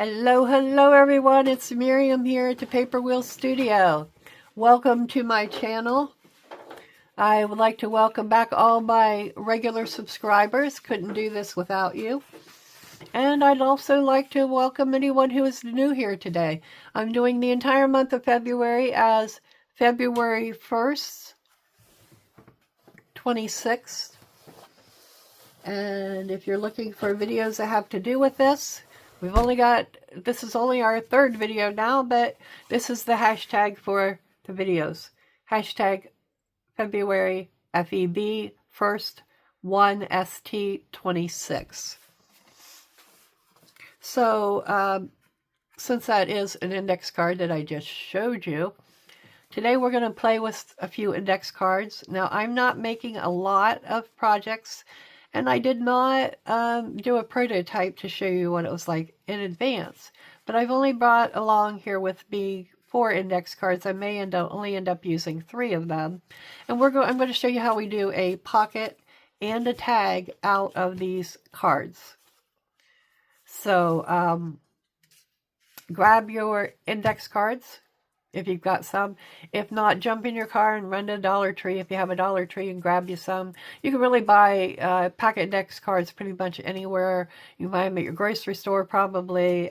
Hello, hello everyone. It's Miriam here at the Paperwheelz Studio. Welcome to my channel. I would like to welcome back all my regular subscribers. Couldn't do this without you. And I'd also like to welcome anyone who is new here today. I'm doing the entire month of February as February 1st, 26th. And if you're looking for videos that have to do with this, this is only our third video now, but this is the hashtag for the videos. Hashtag February FEB 1st 1ST26. So, since that is an index card that I just showed you, today we're going to play with a few index cards. Now, I'm not making a lot of projects, and I did not do a prototype to show you what it was like in advance. But I've only brought along here with me 4 index cards. I may only end up using 3 of them. And I'm going to show you how we do a pocket and a tag out of these cards. So grab your index cards if you've got some. If not, jump in your car and run to Dollar Tree if you have a Dollar Tree and grab you some. You can really buy pocket index cards pretty much anywhere. You can buy them at your grocery store probably.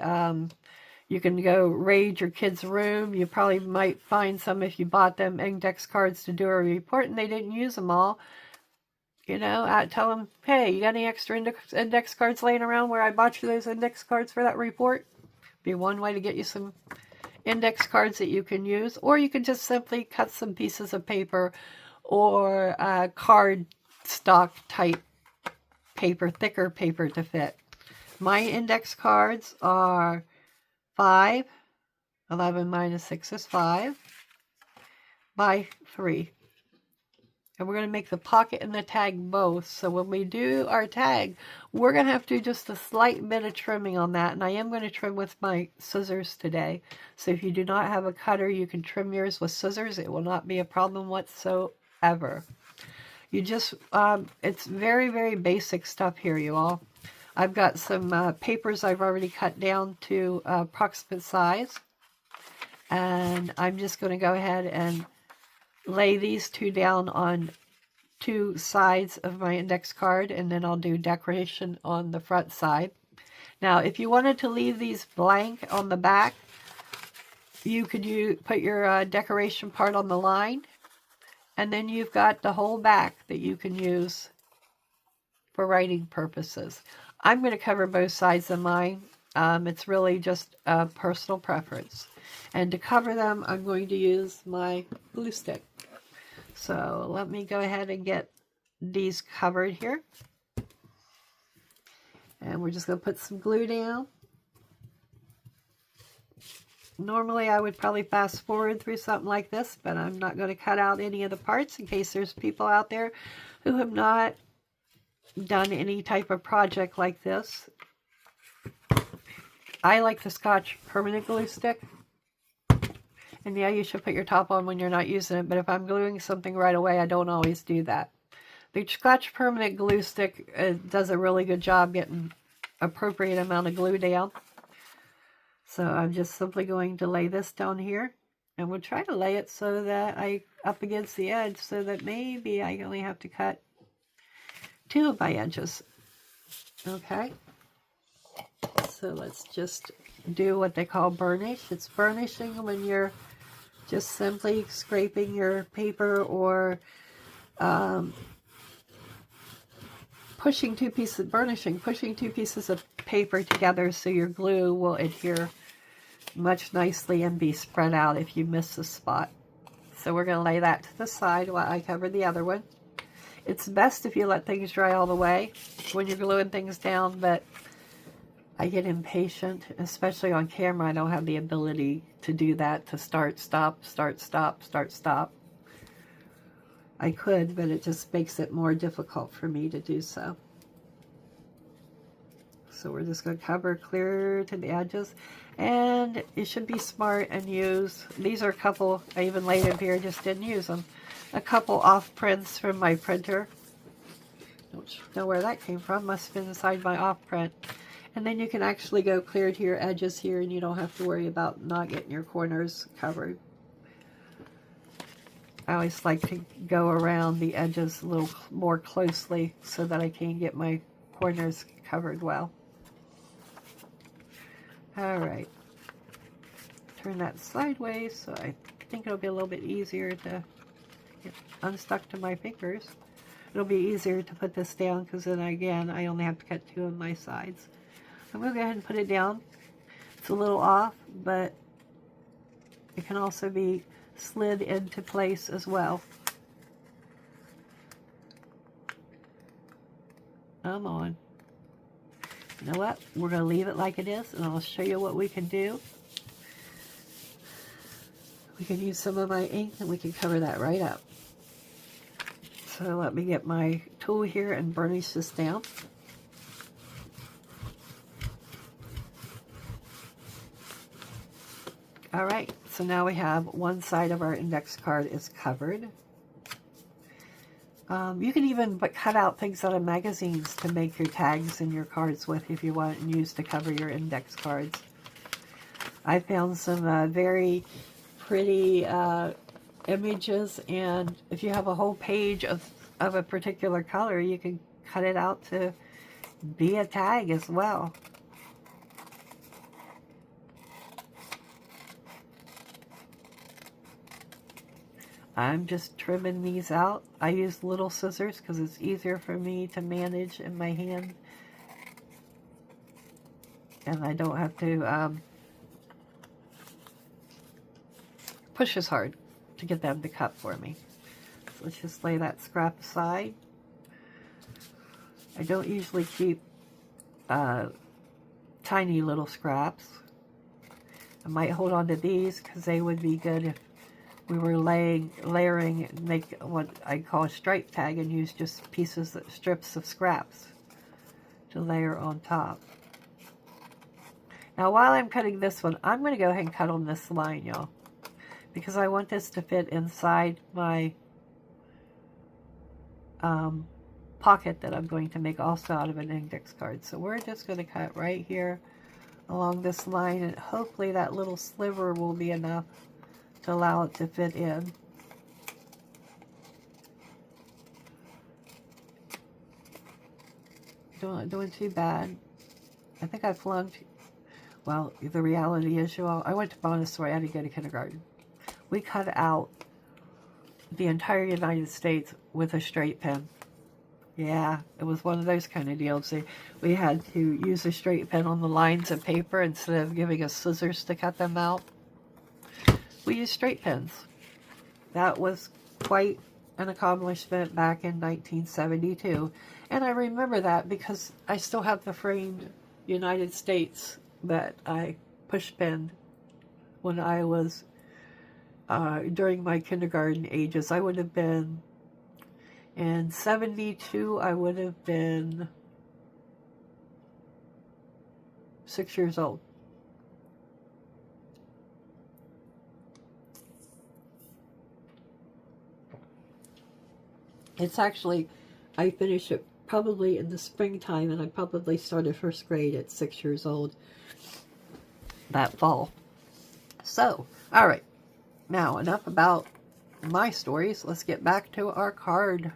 You can go raid your kid's room. You probably might find some if you bought them index cards to do a report and they didn't use them all. You know, tell them, hey, you got any extra index cards laying around where I bought you those index cards for that report? Be one way to get you some index cards that you can use, or you can just simply cut some pieces of paper or card stock type paper, thicker paper to fit. My index cards are 5, 11 minus 6 is 5, by 3. And we're going to make the pocket and the tag both. So when we do our tag, we're going to have to do just a slight bit of trimming on that. And I am going to trim with my scissors today. So if you do not have a cutter, you can trim yours with scissors. It will not be a problem whatsoever. You just, it's very, very basic stuff here, you all. I've got some papers I've already cut down to approximate size. And I'm just going to go ahead and lay these 2 down on 2 sides of my index card, and then I'll do decoration on the front side. Now, if you wanted to leave these blank on the back, you could put your decoration part on the line, and then you've got the whole back that you can use for writing purposes. I'm going to cover both sides of mine. It's really just a personal preference. And to cover them, I'm going to use my glue stick. So let me go ahead and get these covered here. And we're just going to put some glue down. Normally I would probably fast forward through something like this, but I'm not going to cut out any of the parts in case there's people out there who have not done any type of project like this. I like the Scotch permanent glue stick. And yeah, you should put your top on when you're not using it, but if I'm gluing something right away, I don't always do that. The Scotch permanent glue stick does a really good job getting appropriate amount of glue down. So I'm just simply going to lay this down here, and we'll try to lay it so that up against the edge, so that maybe I only have to cut 2 of my edges. Okay. So let's just do what they call burnish. It's burnishing when you're just simply scraping your paper or pushing 2 pieces of paper together so your glue will adhere much nicely and be spread out if you miss a spot. So we're going to lay that to the side while I cover the other one. It's best if you let things dry all the way when you're gluing things down, but I get impatient, especially on camera. I don't have the ability to do that, to start, stop, start, stop, start, stop. I could, but it just makes it more difficult for me to do so. So we're just going to cover clear to the edges. And you should be smart and use, these are a couple, I even laid them here, just didn't use them. A couple off prints from my printer. Don't know where that came from, must have been inside my off print. And then you can actually go clear to your edges here, and you don't have to worry about not getting your corners covered. I always like to go around the edges a little more closely so that I can get my corners covered well. Alright. Turn that sideways so I think it'll be a little bit easier to get unstuck to my fingers. It'll be easier to put this down because then again I only have to cut 2 of my sides. I'm going to go ahead and put it down. It's a little off, but it can also be slid into place as well. Come on. You know what? We're going to leave it like it is, and I'll show you what we can do. We can use some of my ink, and we can cover that right up. So let me get my tool here and burnish this down. Alright, so now we have one side of our index card is covered. You can even cut out things out of magazines to make your tags and your cards with if you want and use to cover your index cards. I found some very pretty images, and if you have a whole page of a particular color, you can cut it out to be a tag as well. I'm just trimming these out. I use little scissors because it's easier for me to manage in my hand. And I don't have to push as hard to get them to cut for me. So let's just lay that scrap aside. I don't usually keep tiny little scraps. I might hold on to these because they would be good if we were layering, make what I call a stripe tag and use just strips of scraps to layer on top. Now while I'm cutting this one, I'm going to go ahead and cut on this line, y'all, because I want this to fit inside my pocket that I'm going to make also out of an index card. So we're just going to cut right here along this line, and hopefully that little sliver will be enough to allow it to fit in. Not doing too bad. I think I flunked. Well, the reality is, you all, I went to Montessori. I didn't go to kindergarten. We cut out the entire United States with a straight pen. Yeah, it was one of those kind of deals. We had to use a straight pen on the lines of paper instead of giving us scissors to cut them out. We used straight pens. That was quite an accomplishment back in 1972. And I remember that because I still have the framed United States that I push penned when I was during my kindergarten ages. I would have been in 72, I would have been 6 years old. It's actually, I finished it probably in the springtime, and I probably started first grade at 6 years old that fall. So, all right. Now, enough about my stories. Let's get back to our card,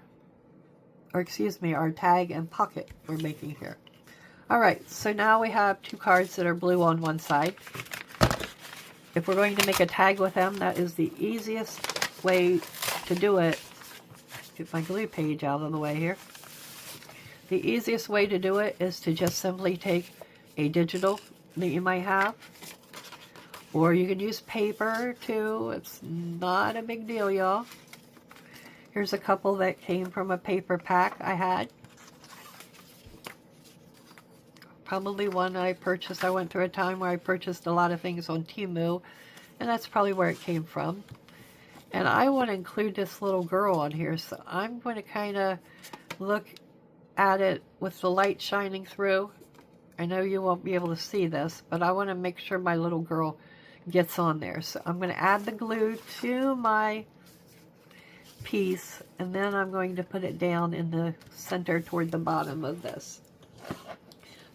or excuse me, our tag and pocket we're making here. All right, so now we have 2 cards that are blue on one side. If we're going to make a tag with them, that is the easiest way to do it. Get my glue page out of the way here. The easiest way to do it is to just simply take a digital that you might have, or you can use paper too. It's not a big deal, y'all. Here's a couple that came from a paper pack I had. Probably one I purchased. I went through a time where I purchased a lot of things on Temu, and that's probably where it came from. And I want to include this little girl on here, so I'm going to kind of look at it with the light shining through. I know you won't be able to see this, but I want to make sure my little girl gets on there. So I'm going to add the glue to my piece, and then I'm going to put it down in the center toward the bottom of this.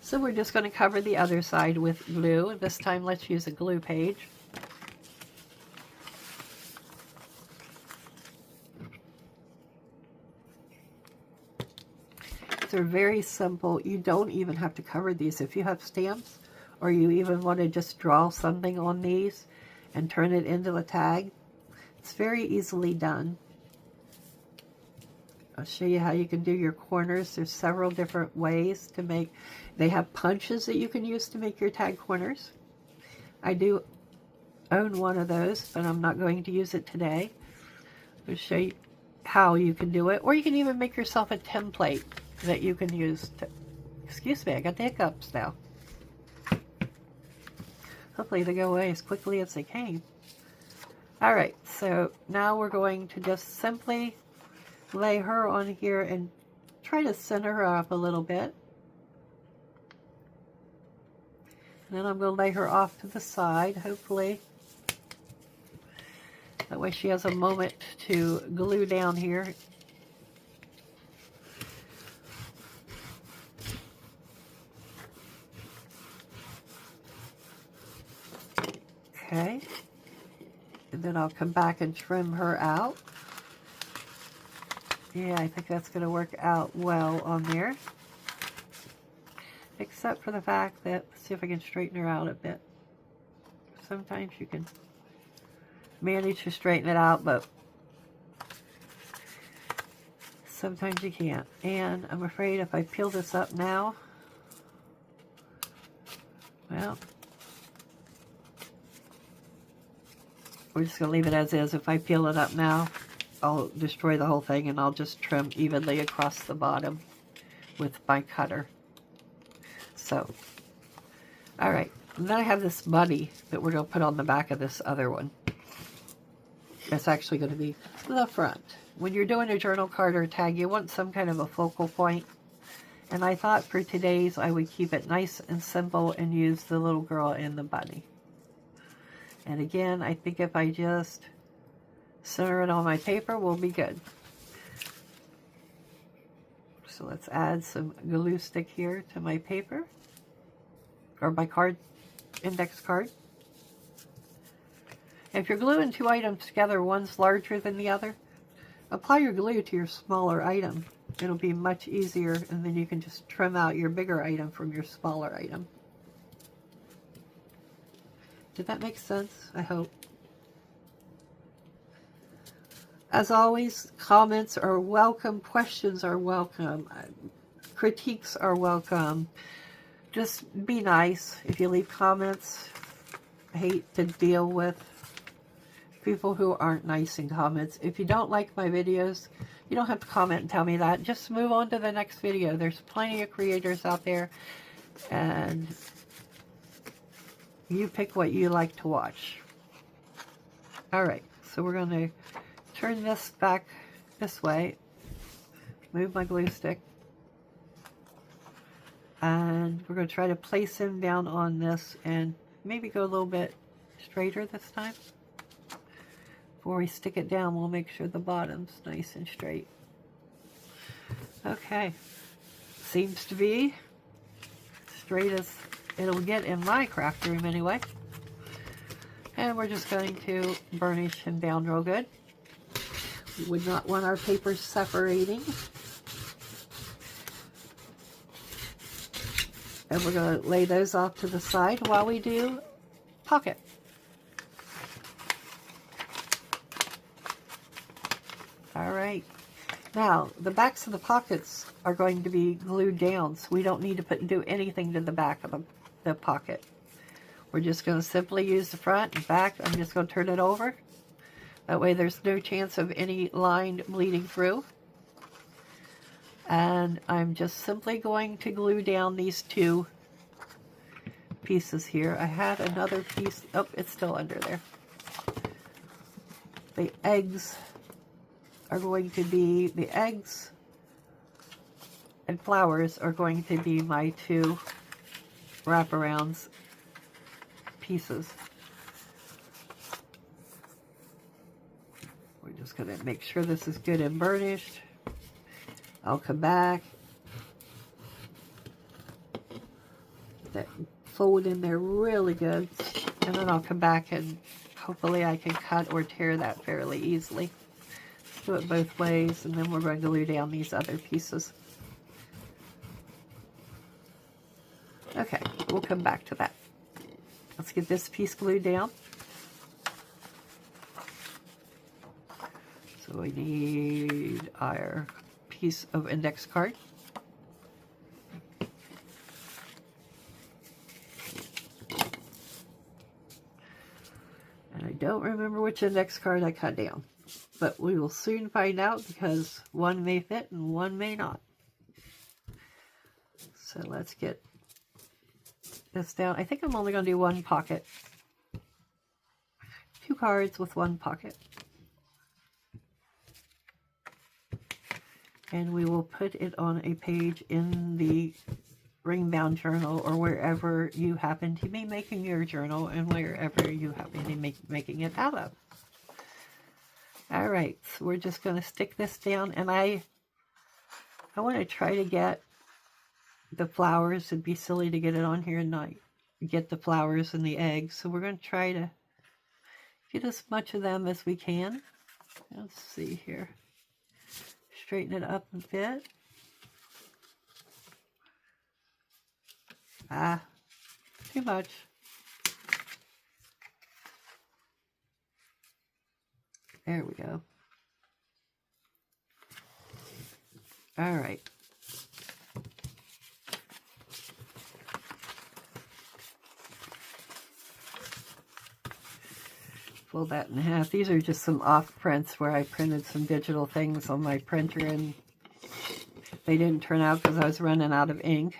So we're just going to cover the other side with glue. This time let's use a glue page. They're very simple. You don't even have to cover these. If you have stamps or you even want to just draw something on these and turn it into a tag, it's very easily done. I'll show you how you can do your corners. There's several different ways to make. They have punches that you can use to make your tag corners. I do own one of those, but I'm not going to use it today. I'll show you how you can do it, or you can even make yourself a template that you can use to, excuse me, I got the hiccups now. Hopefully they go away as quickly as they came. Alright, so now we're going to just simply lay her on here and try to center her up a little bit. And then I'm going to lay her off to the side, hopefully. That way she has a moment to glue down here. Okay, and then I'll come back and trim her out. Yeah, I think that's going to work out well on there. Except for the fact that, let's see if I can straighten her out a bit. Sometimes you can manage to straighten it out, but sometimes you can't. And I'm afraid if I peel this up now, well, we're just going to leave it as is. If I peel it up now, I'll destroy the whole thing, and I'll just trim evenly across the bottom with my cutter. So, alright. And then I have this bunny that we're going to put on the back of this other one. That's actually going to be the front. When you're doing a journal card or tag, you want some kind of a focal point. And I thought for today's I would keep it nice and simple and use the little girl and the bunny. And again, I think if I just center it on my paper, we'll be good. So let's add some glue stick here to my paper, or my card, index card. If you're gluing two items together, one's larger than the other, apply your glue to your smaller item. It'll be much easier, and then you can just trim out your bigger item from your smaller item. Did that make sense? I hope. As always, comments are welcome, questions are welcome, critiques are welcome. Just be nice if you leave comments. I hate to deal with people who aren't nice in comments. If you don't like my videos, you don't have to comment and tell me that. Just move on to the next video. There's plenty of creators out there, and you pick what you like to watch. Alright, so we're going to turn this back this way, move my glue stick, and we're going to try to place him down on this and maybe go a little bit straighter this time. Before we stick it down, we'll make sure the bottom's nice and straight. Okay, seems to be straight as it'll get in my craft room anyway. And we're just going to burnish him down real good. We would not want our papers separating. And we're going to lay those off to the side while we do pocket. Alright. Now, the backs of the pockets are going to be glued down, so we don't need to do anything to the back of the pocket. We're just going to simply use the front and back. I'm just going to turn it over. That way there's no chance of any line bleeding through. And I'm just simply going to glue down these two pieces here. I had another piece. Oh, it's still under there. The eggs are going to be, the eggs and flowers are going to be my two wraparounds pieces. We're just going to make sure this is good and burnished. I'll come back. that fold in there really good. And then I'll come back and hopefully I can cut or tear that fairly easily. Do it both ways, and then we're going to glue down these other pieces. Okay, we'll come back to that. Let's get this piece glued down. So we need our piece of index card. And I don't remember which index card I cut down, but we will soon find out because one may fit and one may not. So let's get this down. I think I'm only going to do one pocket. 2 cards with 1 pocket. And we will put it on a page in the ring-bound journal or wherever you happen to be making your journal and wherever you happen to be making it out of. All right, so we're just going to stick this down, and I want to try to get the flowers. It'd be silly to get it on here and not get the flowers and the eggs, so we're going to try to get as much of them as we can. Let's see here. Straighten it up a bit. Ah, too much. There we go. All right. Fold that in half. These are just some off prints where I printed some digital things on my printer and they didn't turn out because I was running out of ink.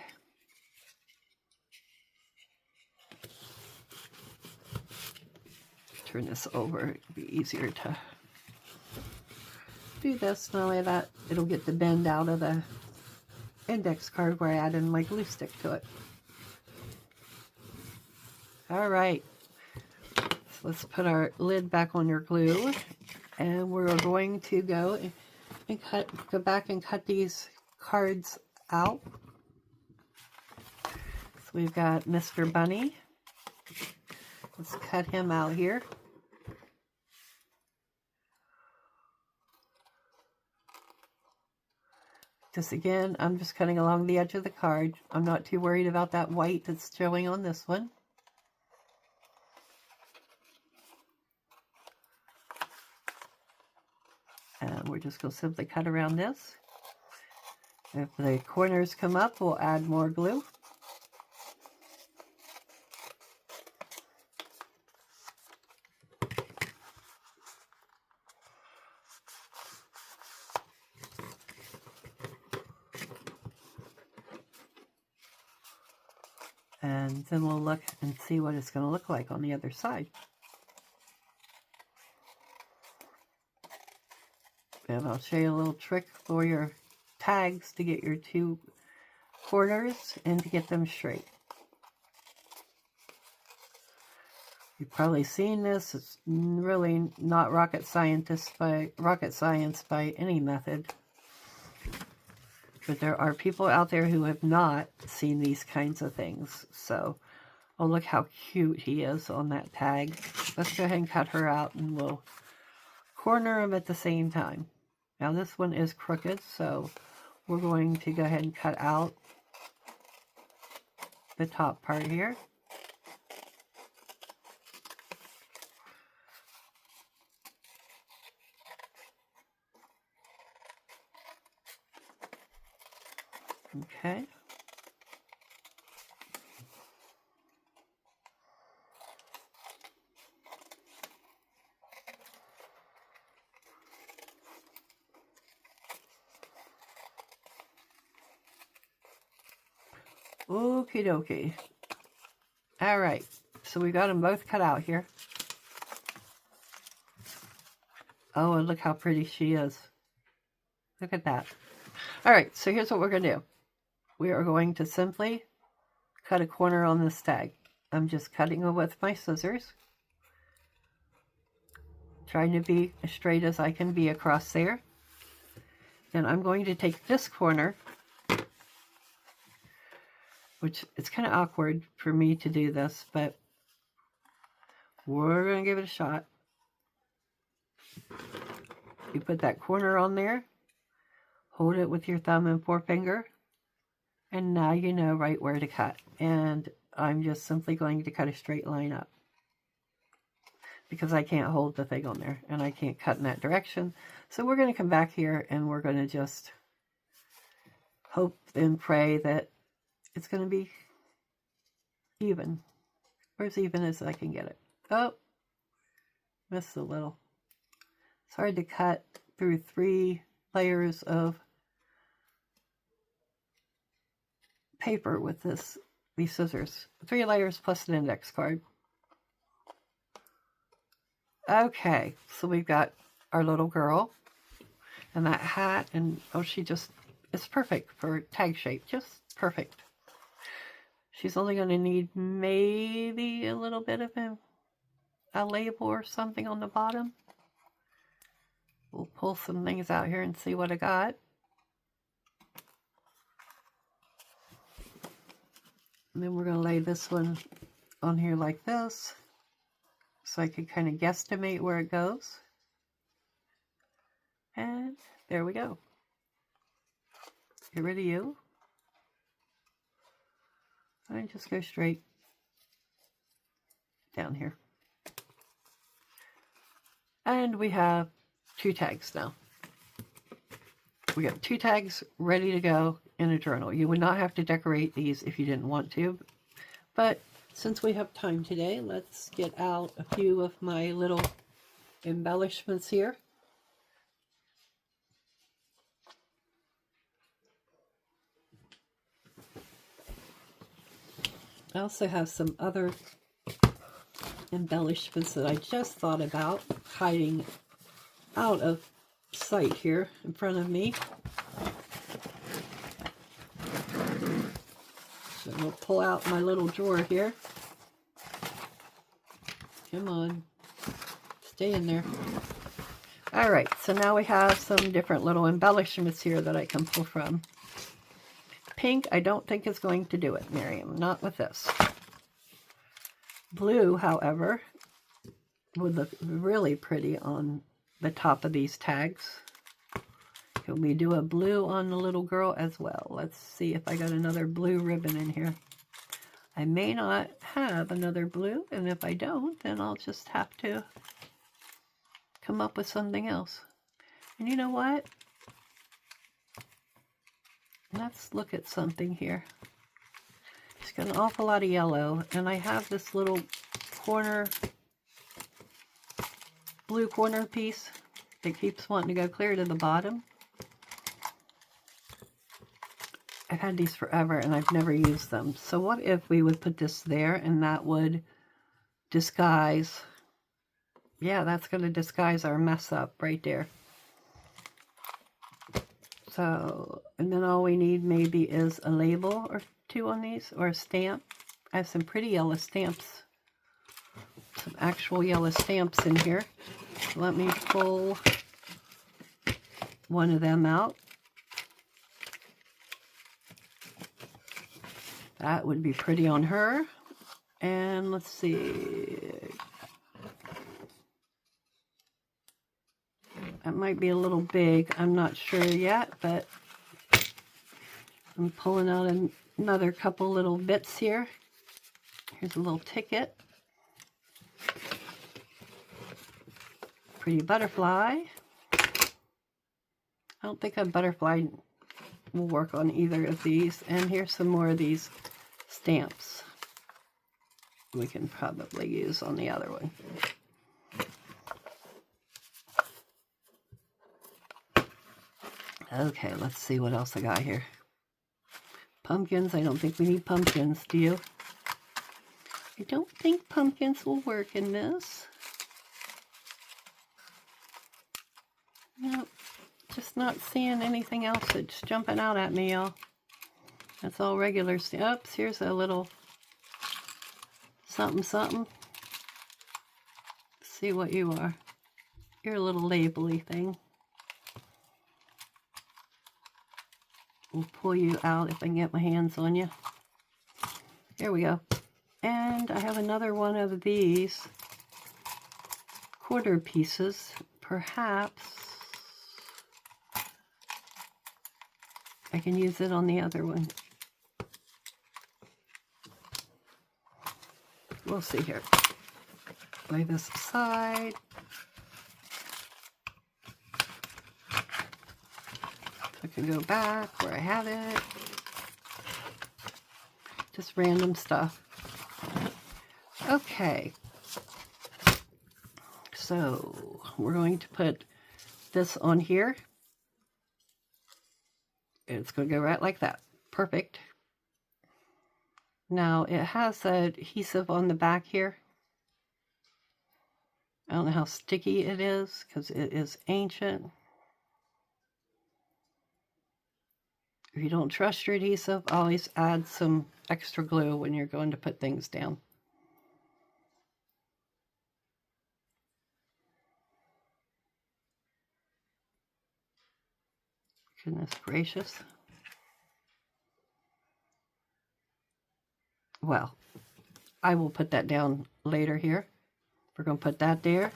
Turn this over, it'll be easier to do this. Not only that, it'll get the bend out of the index card where I added my glue stick to it. All right. Let's put our lid back on your glue, and we're going to go back and cut these cards out. So we've got Mr. Bunny. Let's cut him out here. Just again, I'm just cutting along the edge of the card. I'm not too worried about that white that's showing on this one. And we're just going to simply cut around this. If the corners come up, we'll add more glue. And then we'll look and see what it's going to look like on the other side. And I'll show you a little trick for your tags to get your 2 corners and to get them straight. You've probably seen this. It's really not rocket science by any method. But there are people out there who have not seen these kinds of things. So, oh, look how cute he is on that tag. Let's go ahead and cut her out and we'll corner them at the same time. Now this one is crooked, so we're going to go ahead and cut out the top part here. Okay. Okie dokie. All right, so we got them both cut out here. Oh, and look how pretty she is. Look at that. All right, so here's what we're going to do. We are going to simply cut a corner on this tag. I'm just cutting it with my scissors. Trying to be as straight as I can be across there. Then I'm going to take this corner which it's kind of awkward for me to do this, but we're going to give it a shot. You put that corner on there, hold it with your thumb and forefinger, and now you know right where to cut. And I'm just simply going to cut a straight line up, because I can't hold the thing on there, and I can't cut in that direction. So we're going to come back here, and we're going to just hope and pray that it's going to be even, or as even as I can get it. Oh, missed a little. It's hard to cut through 3 layers of paper with these scissors. 3 layers plus an index card. Okay, so we've got our little girl and that hat, and oh, it's perfect for tag shape, just perfect. She's only going to need maybe a little bit of a label or something on the bottom. We'll pull some things out here and see what I got. And then we're going to lay this one on here like this, so I can kind of guesstimate where it goes. And there we go. Get rid of you. And just go straight down here. And we have 2 tags now. We got 2 tags ready to go in a journal. You would not have to decorate these if you didn't want to, but since we have time today, let's get out a few of my little embellishments here. I also have some other embellishments that I just thought about hiding out of sight here in front of me. So we'll pull out my little drawer here. Come on, stay in there. All right, so now we have some different little embellishments here that I can pull from. Pink, I don't think is going to do it, Miriam, not with this. Blue, however, would look really pretty on the top of these tags. Can we do a blue on the little girl as well? Let's see if I got another blue ribbon in here. I may not have another blue, and if I don't, then I'll just have to come up with something else. And you know what? Let's look at something here. It's got an awful lot of yellow, and I have this little corner, blue corner piece that keeps wanting to go clear to the bottom. I've had these forever and I've never used them. So what if we would put this there, and that would disguise, yeah, that's going to disguise our mess up right there. So, and then all we need maybe is a label or 2 on these, or a stamp. I have some pretty yellow stamps, some actual yellow stamps in here. Let me pull one of them out. That would be pretty on her. And let's see. That might be a little big. I'm not sure yet, but I'm pulling out another couple little bits here. Here's a little ticket. Pretty butterfly. I don't think a butterfly will work on either of these. And here's some more of these stamps we can probably use on the other one. Okay, let's see what else I got here. Pumpkins. I don't think we need pumpkins, do you? I don't think pumpkins will work in this. Nope. Just not seeing anything else that's jumping out at me, y'all. That's all regular stuff. Oops, here's a little something something. Let's see what you are. You're a little labely thing. We'll pull you out if I can get my hands on you. There we go. And I have another one of these quarter pieces. Perhaps I can use it on the other one. We'll see here. Lay this aside. I can go back where I had it. Just random stuff. Okay. So we're going to put this on here. It's going to go right like that. Perfect. Now it has adhesive on the back here. I don't know how sticky it is because it is ancient. If you don't trust your adhesive, always add some extra glue when you're going to put things down. Goodness gracious. Well, I will put that down later here. We're going to put that there.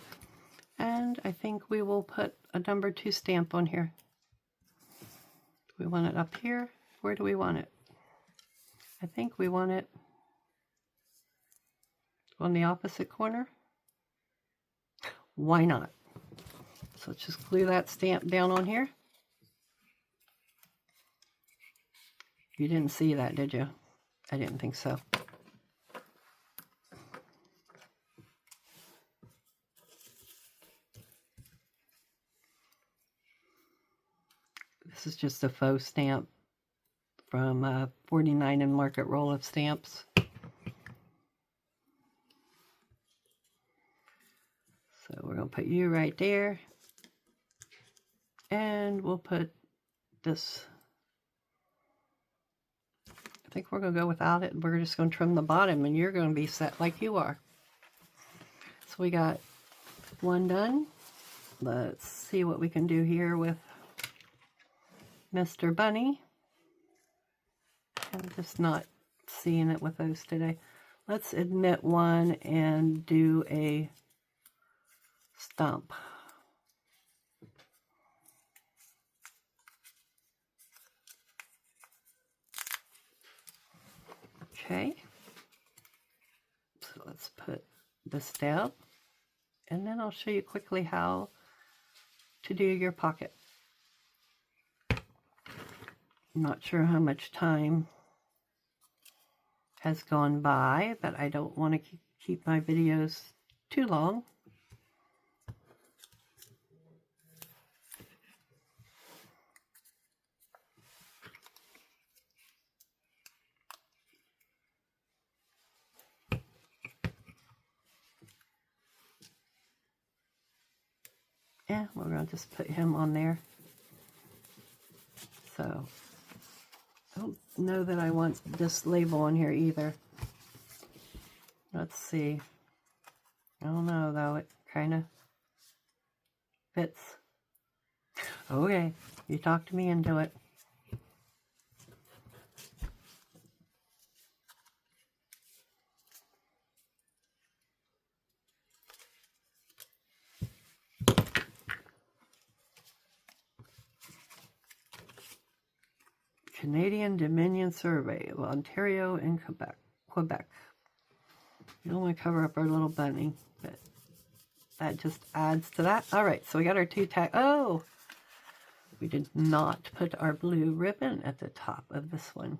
And I think we will put a number 2 stamp on here. Do we want it up here? Where do we want it? I think we want it on the opposite corner. Why not? So let's just glue that stamp down on here. You didn't see that, did you? I didn't think so. This is just a faux stamp from 49 and Market roll of stamps. So we're going to put you right there. And we'll put this. I think we're going to go without it. We're just going to trim the bottom and you're going to be set like you are. So we got one done. Let's see what we can do here with Mr. Bunny. I'm just not seeing it with those today. Let's admit one and do a stump. Okay. So let's put this down. And then I'll show you quickly how to do your pocket. I'm not sure how much time has gone by, but I don't want to keep my videos too long. Yeah, we're going to just put him on there. So, I don't know that I want this label on here either. Let's see. I don't know though, it kind of fits. Okay, you talked me into it. Canadian Dominion Survey of Ontario and Quebec. We don't want to cover up our little bunny, but that just adds to that. All right, so we got our 2 tag. Oh, we did not put our blue ribbon at the top of this one.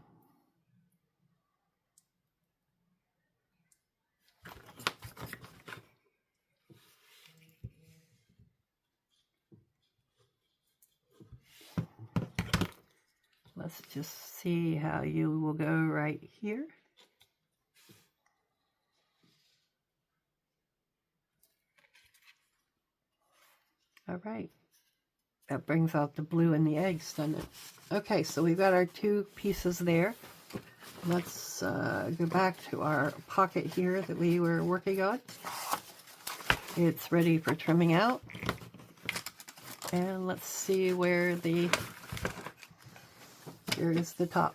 Let's just see how you will go right here. All right. That brings out the blue in the eggs, doesn't it? Okay, so we've got our 2 pieces there. Let's go back to our pocket here that we were working on. It's ready for trimming out. And let's see where the... Here is the top.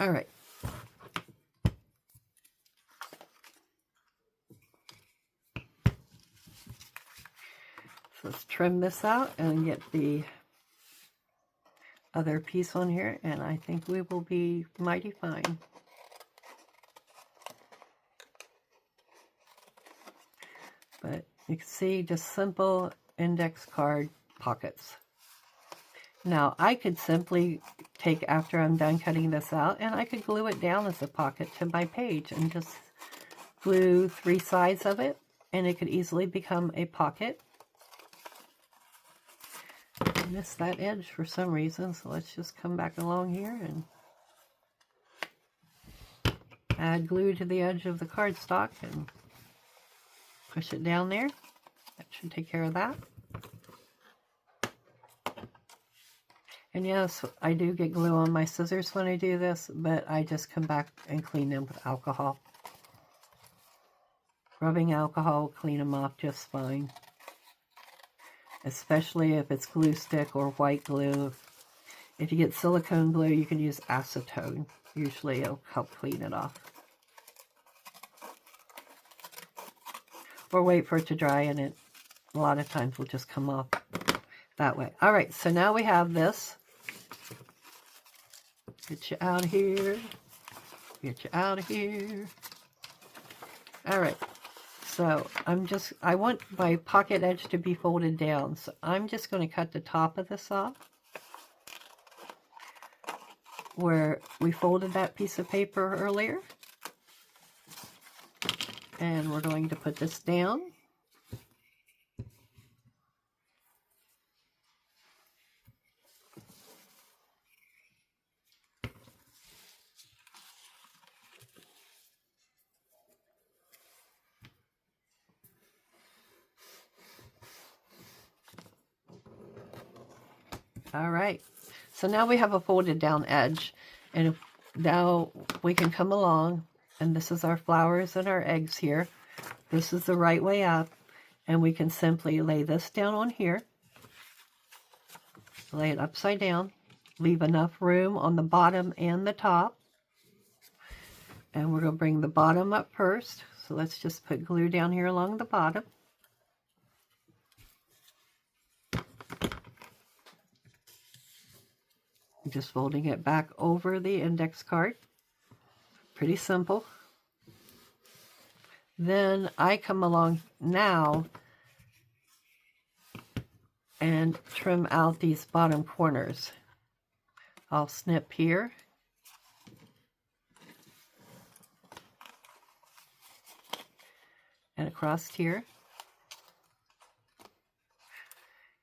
All right, trim this out and get the other piece on here, and I think we will be mighty fine. But you can see just simple index card pockets. Now I could simply take, after I'm done cutting this out, and I could glue it down as a pocket to my page and just glue 3 sides of it, and it could easily become a pocket. I missed that edge for some reason, so let's just come back along here and add glue to the edge of the cardstock and push it down there. That should take care of that. And yes, I do get glue on my scissors when I do this, but I just come back and clean them with alcohol. Rubbing alcohol will clean them off just fine. Especially if it's glue stick or white glue. If you get silicone glue, you can use acetone. Usually it'll help clean it off. Or wait for it to dry, and it a lot of times will just come off that way. Alright, so now we have this. Get you out of here. Get you out of here. Alright. So I want my pocket edge to be folded down. So I'm just going to cut the top of this off where we folded that piece of paper earlier. And we're going to put this down. All right, so now we have a folded down edge, and now we can come along, and this is our flowers and our eggs here. This is the right way up, and we can simply lay this down on here, lay it upside down, leave enough room on the bottom and the top, and we're going to bring the bottom up first. So let's just put glue down here along the bottom. Just folding it back over the index card. Pretty simple. Then I come along now and trim out these bottom corners. I'll snip here. And across here.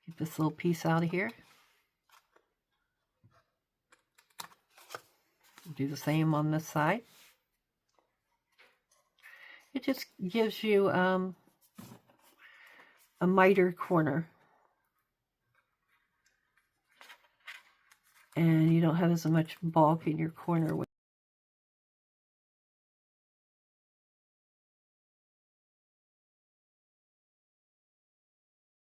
Get this little piece out of here. Do the same on this side. It just gives you a mitered corner. And you don't have as much bulk in your corner